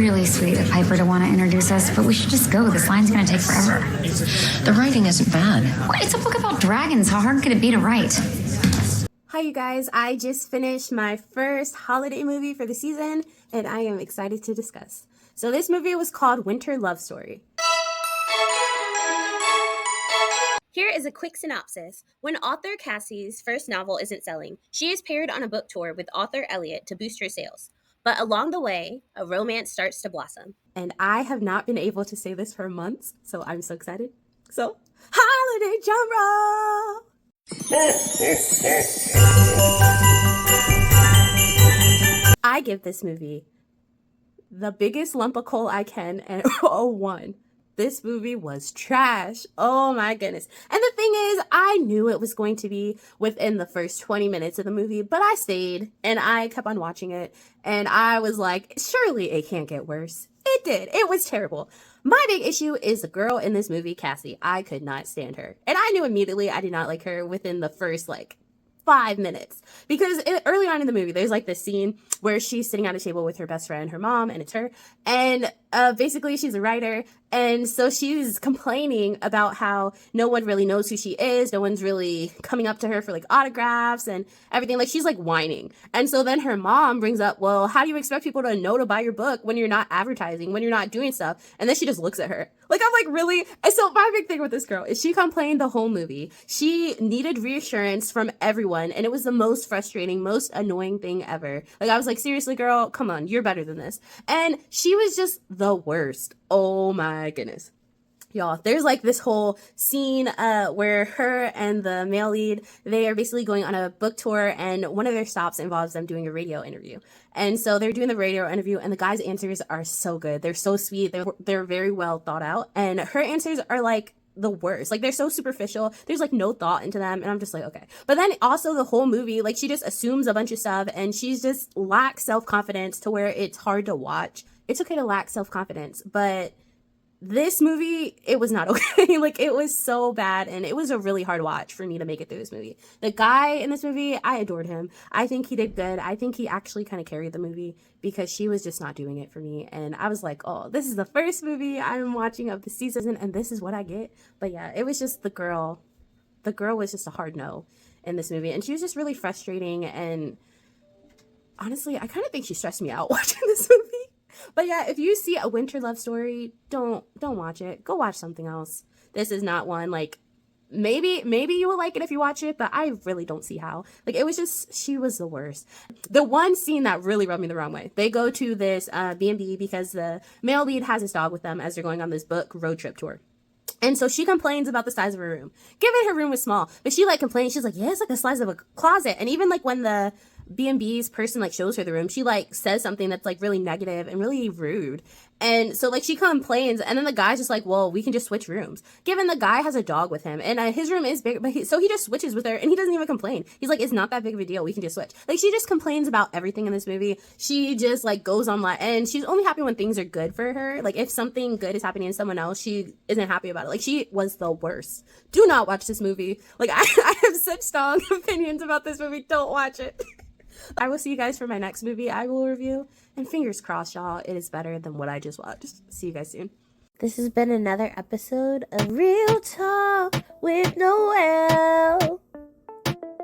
really sweet of Piper to want to introduce us, but we should just go. This line's going to take forever. The writing isn't bad. What? It's a book about dragons. How hard could it be to write? Hi you guys, I just finished my first holiday movie for the season and I am excited to discuss. So this movie was called Winter Love Story. Here is a quick synopsis. When author Cassie's first novel isn't selling, she is paired on a book tour with author Elliot to boost her sales. But along the way, a romance starts to blossom. And I have not been able to say this for months, so I'm so excited. So, holiday genre! I give this movie the biggest lump of coal I can and a 1. This movie was trash. Oh my goodness. And the thing is, I knew it was going to be within the first 20 minutes of the movie, but I stayed and I kept on watching it and I was like, surely it can't get worse. It did. It was terrible. My big issue is the girl in this movie, Cassie. I could not stand her. And I knew immediately I did not like her within the first 5 minutes, because early on in the movie there's this scene where she's sitting at a table with her best friend, her mom, and it's her, and basically she's a writer, and so she's complaining about how no one really knows who she is, no one's really coming up to her for autographs and everything, she's whining. And so then her mom brings up, well, how do you expect people to know to buy your book when you're not advertising, when you're not doing stuff? And then she just looks at her I'm really? And so my big thing with this girl is she complained the whole movie. She needed reassurance from everyone, and it was the most frustrating, most annoying thing ever. I was like, seriously, girl, come on, you're better than this. And she was just the worst. Oh my goodness. Y'all, there's this whole scene where her and the male lead, they are basically going on a book tour, and one of their stops involves them doing a radio interview. And so they're doing the radio interview, and the guy's answers are so good. They're so sweet. They're very well thought out. And her answers are the worst. They're so superficial. There's no thought into them, and I'm just okay. But then also the whole movie, she just assumes a bunch of stuff, and she's just lacks self-confidence to where it's hard to watch. It's okay to lack self-confidence, but this movie, it was not okay. It was so bad, and it was a really hard watch for me to make it through this movie. The guy in this movie, I adored him. I think he did good. I think he actually kind of carried the movie, because she was just not doing it for me. And I was like, oh, this is the first movie I'm watching of the season, and this is what I get. But yeah, it was just the girl. The girl was just a hard no in this movie, and she was just really frustrating, and honestly, I kind of think she stressed me out watching this movie. But yeah, if you see a winter love story, don't watch it. Go watch something else. This is not one. Maybe you will like it if you watch it, but I really don't see how. It was just, she was the worst. The one scene that really rubbed me the wrong way, they go to this B&B because the male lead has his dog with them as they're going on this book road trip tour. And so she complains about the size of her room. Given her room was small, but she complains. She's yeah, it's the size of a closet. And even when the B&B's person shows her the room, she says something that's really negative and really rude. And so she complains, and then the guy's just well, we can just switch rooms. Given the guy has a dog with him, and his room is big, but so he just switches with her, and he doesn't even complain. He's it's not that big of a deal, we can just switch. She just complains about everything in this movie. She just goes on and she's only happy when things are good for her. If something good is happening to someone else, she isn't happy about it. She was the worst. Do not watch this movie. I have such strong opinions about this movie. Don't watch it. I will see you guys for my next movie I will review. And fingers crossed, y'all, it is better than what I just watched. See you guys soon. This has been another episode of Real Talk with Noelle.